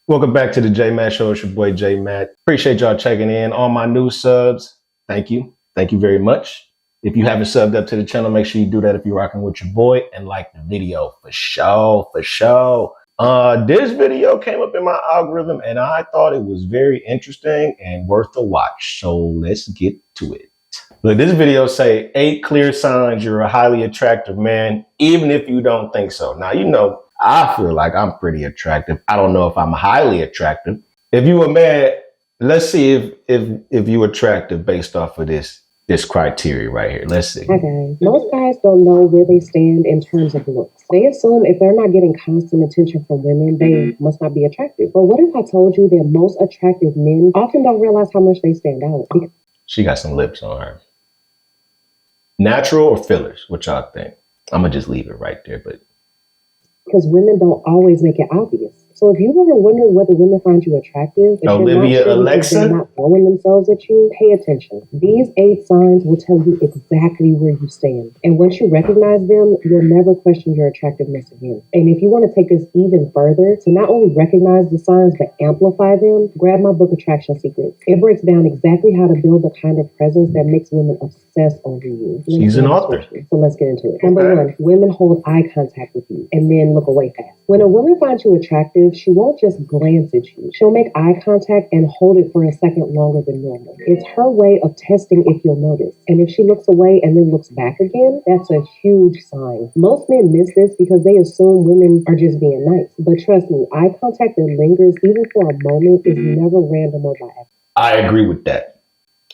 Welcome back to the J Matt Show. It's your boy J Matt. Appreciate y'all checking in. All my new subs, thank you. Thank you very much. If you haven't subbed up to the channel, make sure you do that if you're rocking with your boy and like the video for sure, for sure. This video came up in my algorithm and I thought it was very interesting and worth a watch. So let's get to it. Look, this video say 8 clear signs you're a highly attractive man, even if you don't think so. Now, I feel like I'm pretty attractive. I don't know if I'm highly attractive. If you a man, let's see if you attractive based off of this criteria right here. Let's see. Okay. Most guys don't know where they stand in terms of looks. They assume if they're not getting constant attention from women, they must not be attractive. But what if I told you that most attractive men often don't realize how much they stand out? She got some lips on her. Natural or fillers? What y'all think? I'm gonna just leave it right there, but Because women don't always make it obvious. So if you've ever wondered whether women find you attractive, if Olivia Alexa, they're not throwing themselves at you, pay attention. These 8 signs will tell you exactly where you stand. And once you recognize them, you'll never question your attractiveness again. And if you want to take this even further, to not only recognize the signs but amplify them, grab my book Attraction Secrets. It breaks down exactly how to build the kind of presence that makes women obsess over you. She's an author. So let's get into it. Number 1, women hold eye contact with you and then look away fast. When a woman finds you attractive, she won't just glance at you. She'll make eye contact and hold it for a second longer than normal. It's her way of testing if you'll notice. And if she looks away and then looks back again, that's a huge sign. Most men miss this because they assume women are just being nice. But trust me, eye contact that lingers even for a moment is never random or by accident. I agree with that.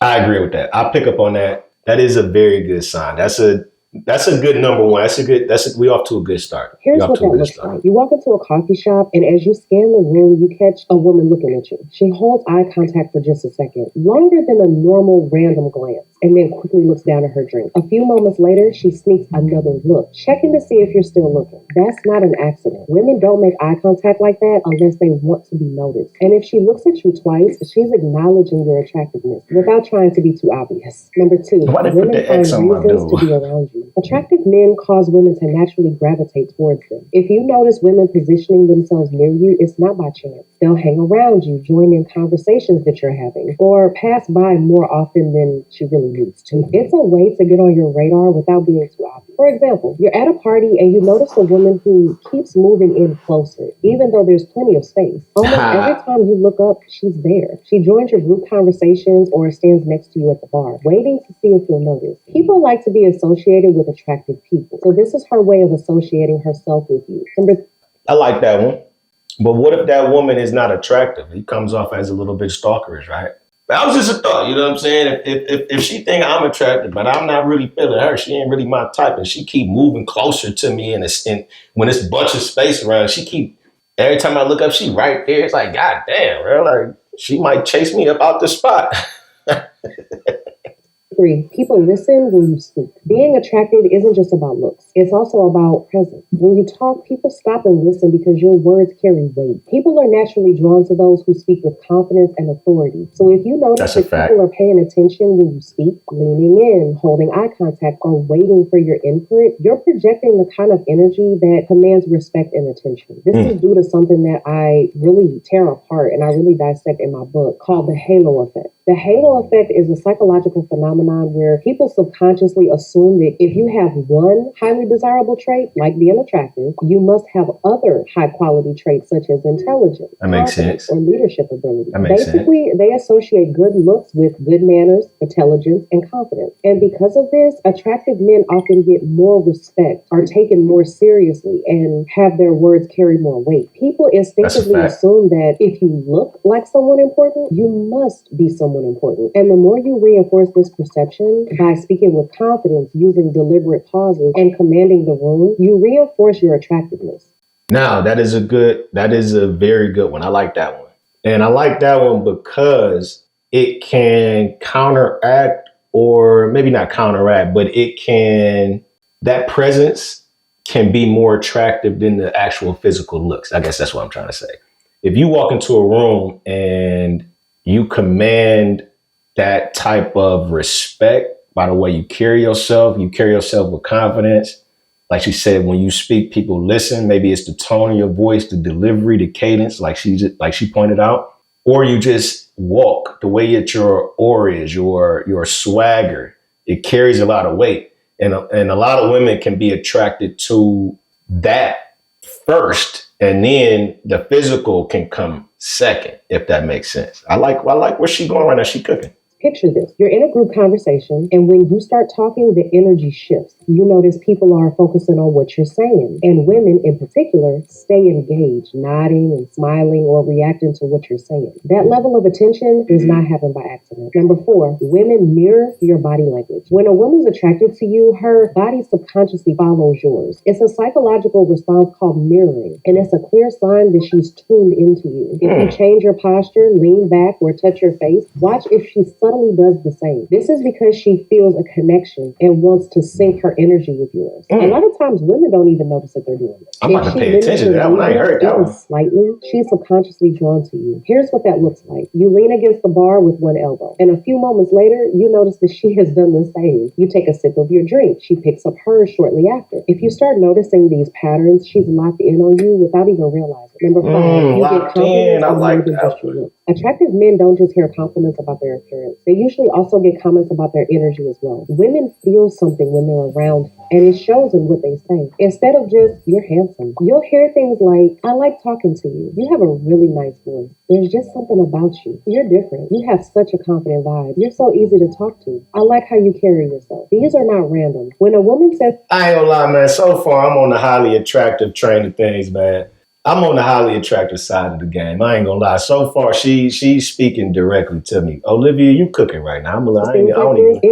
I pick up on that. That is a very good sign. That's a good number one. We off to a good start. Here's what that looks like. You walk into a coffee shop, and as you scan the room, you catch a woman looking at you. She holds eye contact for just a second, longer than a normal random glance, and then quickly looks down at her drink. A few moments later, she sneaks another look, checking to see if you're still looking. That's not an accident. Women don't make eye contact like that unless they want to be noticed. And if she looks at you twice, she's acknowledging your attractiveness without trying to be too obvious. Number 2, women find reasons to be around you. Attractive men cause women to naturally gravitate towards them. If you notice women positioning themselves near you, it's not by chance. They'll hang around you, join in conversations that you're having, or pass by more often than she really needs to. It's a way to get on your radar without being too obvious. For example, you're at a party and you notice a woman who keeps moving in closer, even though there's plenty of space. Almost every time you look up, she's there. She joins your group conversations or stands next to you at the bar, waiting to see if you'll notice. People like to be associated with attractive people. So this is her way of associating herself with you. I like that one. But what if that woman is not attractive? He comes off as a little bit stalkerish, right? That was just a thought, you know what I'm saying? If she think I'm attractive, but I'm not really feeling her, she ain't really my type, and she keep moving closer to me, and when it's a bunch of space around, every time I look up, she right there. It's like, God damn, bro, like she might chase me up out the spot. 3, people listen when you speak. Being attractive isn't just about looks. It's also about presence. When you talk, people stop and listen because your words carry weight. People are naturally drawn to those who speak with confidence and authority. So if you notice that people are paying attention when you speak, leaning in, holding eye contact, or waiting for your input, you're projecting the kind of energy that commands respect and attention. This is due to something that I really tear apart and I really dissect in my book called the halo effect. The halo effect is a psychological phenomenon where people subconsciously assume that if you have one highly desirable trait, like being attractive, you must have other high-quality traits such as intelligence, or leadership ability. Basically, they associate good looks with good manners, intelligence, and confidence. And because of this, attractive men often get more respect, are taken more seriously, and have their words carry more weight. People instinctively assume that if you look like someone important, you must be someone important. And the more you reinforce this perception by speaking with confidence, using deliberate pauses, and commanding the room, you reinforce your attractiveness. Now, that is a very good one. I like that one. And I like that one because it can counteract, or maybe not counteract, but that presence can be more attractive than the actual physical looks. I guess that's what I'm trying to say. If you walk into a room and you command that type of respect by the way you carry yourself with confidence, Like she said, when you speak, people listen. Maybe it's the tone of your voice, the delivery, the cadence, like she pointed out, or you just walk the way that your aura is, your swagger. It carries a lot of weight, and a lot of women can be attracted to that first, and then the physical can come second, if that makes sense. I like where she going right now. She cooking. Picture this. You're in a group conversation, and when you start talking, the energy shifts. You notice people are focusing on what you're saying, and women in particular stay engaged, nodding and smiling or reacting to what you're saying. That level of attention does not happen by accident. Number 4, women mirror your body language. When a woman's attracted to you, her body subconsciously follows yours. It's a psychological response called mirroring, and it's a clear sign that she's tuned into you. If you change your posture, lean back, or touch your face, watch if she subtly does the same. This is because she feels a connection and wants to sync her energy with yours. A lot of times women don't even notice that they're doing this. I'm about to pay attention to that one. I ain't heard that one. Slightly, she's subconsciously drawn to you. Here's what that looks like. You lean against the bar with one elbow, and a few moments later, you notice that she has done the same. You take a sip of your drink. She picks up hers shortly after. If you start noticing these patterns, she's locked in on you without even realizing. Number 5, you get compliments on more than just your looks. Attractive men don't just hear compliments about their appearance. They usually also get comments about their energy as well. Women feel something when they're around you, and it shows in what they say. Instead of just, you're handsome, you'll hear things like, I like talking to you. You have a really nice voice. There's just something about you. You're different. You have such a confident vibe. You're so easy to talk to. I like how you carry yourself. These are not random. When a woman says, I ain't gonna lie, man. So far, I'm on the highly attractive train of things, man. I'm on the highly attractive side of the game. I ain't gonna lie. So far, she's speaking directly to me. Olivia, you cooking right now. It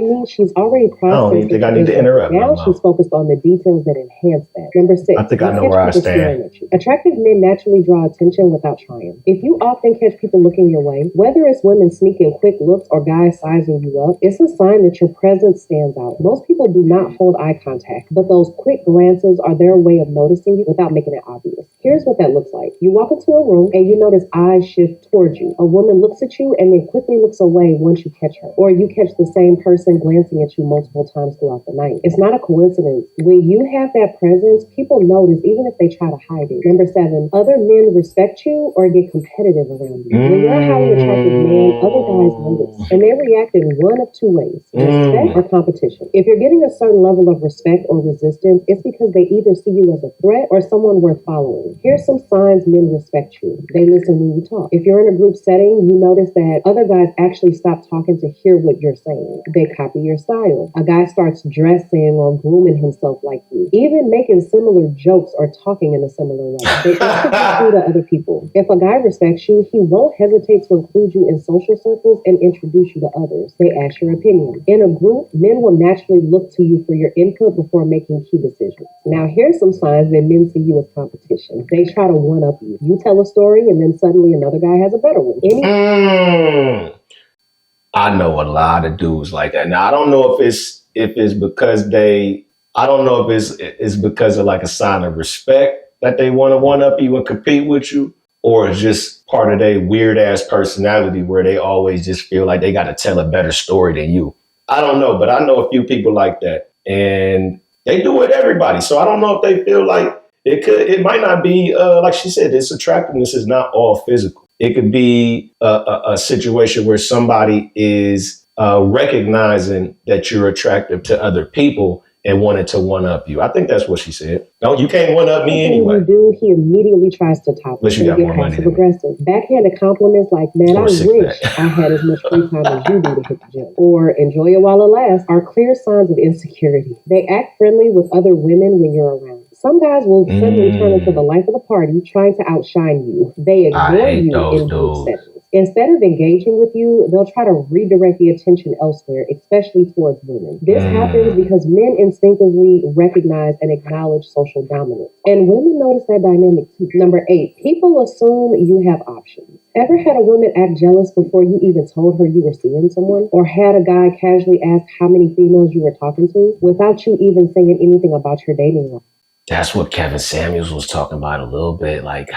means she's already processed. I don't even think I need to interrupt. Now she's focused on the details that enhance that. Number 6. I think I know where I stand. Attractive men naturally draw attention without trying. If you often catch people looking your way, whether it's women sneaking quick looks or guys sizing you up, it's a sign that your presence stands out. Most people do not hold eye contact, but those quick glances are their way of noticing you without making it obvious. Here's what that looks like. You walk into a room and you notice eyes shift towards you. A woman looks at you and then quickly looks away once you catch her. Or you catch the same person glancing at you multiple times throughout the night. It's not a coincidence. When you have that presence, people notice even if they try to hide it. Number 7, other men respect you or get competitive around you. When you're a highly attractive man, other guys notice. And they react in one of 2 ways. Respect or competition. If you're getting a certain level of respect or resistance, it's because they either see you as a threat or someone worth following. Here's some signs men respect you. They listen when you talk. If you're in a group setting, you notice that other guys actually stop talking to hear what you're saying. They copy your style. A guy starts dressing or grooming himself like you. Even making similar jokes or talking in a similar way. They introduce you to other people. If a guy respects you, he won't hesitate to include you in social circles and introduce you to others. They ask your opinion. In a group, men will naturally look to you for your input before making key decisions. Now, here's some signs that men see you as competition. They try to one-up you. You tell a story and then suddenly another guy has a better one. I know a lot of dudes like that. Now, I don't know if it's because it's because of like a sign of respect that they want to one-up you and compete with you, or it's just part of their weird-ass personality where they always just feel like they got to tell a better story than you. I don't know, but I know a few people like that, and they do it everybody. So I don't know if they feel like it might not be, like she said, this attractiveness is not all physical. It could be a situation where somebody is recognizing that you're attractive to other people and wanted to one-up you. I think that's what she said. No, you can't one-up me anyway. You do, he immediately tries to top it. You got more money than aggressive. Backhanded compliments like, man, I wish I had as much free time as you do to hit the gym. Or enjoy it while it lasts are clear signs of insecurity. They act friendly with other women when you're around. Some guys will suddenly turn into the life of the party, trying to outshine you. They ignore you in group settings. Instead of engaging with you, they'll try to redirect the attention elsewhere, especially towards women. This happens because men instinctively recognize and acknowledge social dominance. And women notice that dynamic too. Number 8, people assume you have options. Ever had a woman act jealous before you even told her you were seeing someone? Or had a guy casually ask how many females you were talking to without you even saying anything about your dating life? That's what Kevin Samuels was talking about a little bit. Like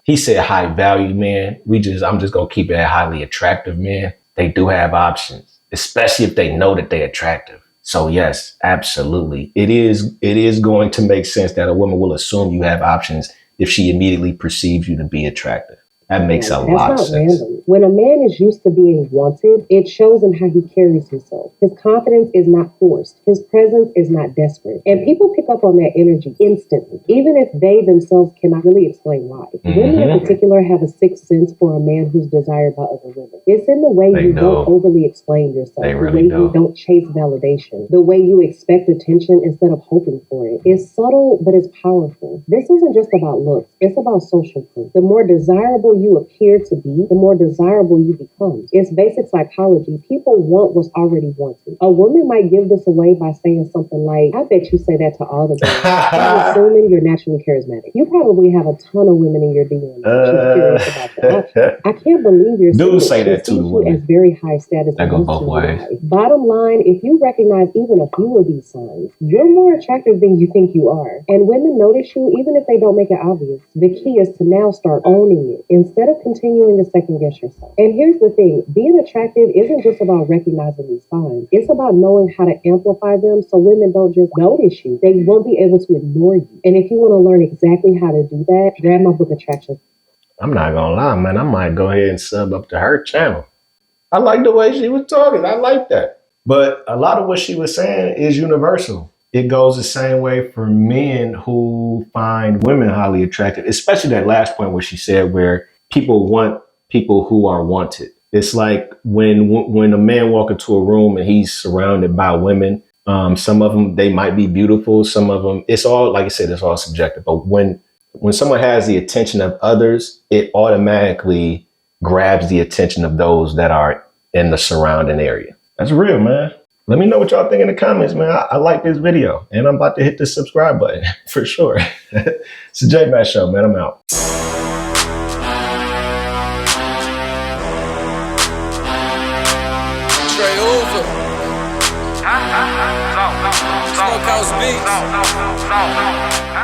he said high value men. I'm just gonna keep it at highly attractive men. They do have options, especially if they know that they're attractive. So yes, absolutely. It is going to make sense that a woman will assume you have options if she immediately perceives you to be attractive. That makes a That's lot of not sense. random. When a man is used to being wanted, it shows in how he carries himself. His confidence is not forced. His presence is not desperate. And people pick up on that energy instantly, even if they themselves cannot really explain why. Women in particular have a sixth sense for a man who's desired by other women. It's in the way They you do. don't overly explain yourself, They the really way you do. don't chase validation, the way you expect attention instead of hoping for it. It's subtle, but it's powerful. This isn't just about looks. It's about social proof. The more desirable you appear to be, the more desirable you become. It's basic psychology. People want what's already wanted. A woman might give this away by saying something like, I bet you say that to all the guys. I'm assuming you're naturally charismatic. You probably have a ton of women in your DM. She's curious about your options. I can't believe you're Dudes say She that to the sees you as women. very high status. That and go both wants to ways. lie. Bottom line, if you recognize even a few of these signs, you're more attractive than you think you are. And women notice you even if they don't make it obvious. The key is to now start owning it instead of continuing to second guess yourself. And here's the thing, being attractive isn't just about recognizing these signs. It's about knowing how to amplify them so women don't just notice you. They won't be able to ignore you. And if you want to learn exactly how to do that, grab my book, Attraction. I'm not gonna lie, man. I might go ahead and sub up to her channel. I like the way she was talking. I like that. But a lot of what she was saying is universal. It goes the same way for men who find women highly attractive, especially that last point where she said where people want people who are wanted. It's like when a man walk into a room and he's surrounded by women, some of them, they might be beautiful. Some of them, it's all, like I said, it's all subjective. But when someone has the attention of others, it automatically grabs the attention of those that are in the surrounding area. That's real, man. Let me know what y'all think in the comments, man. I like this video, and I'm about to hit the subscribe button for sure. It's the J Matt Show, man. I'm out. Straight over. Smokehouse beats.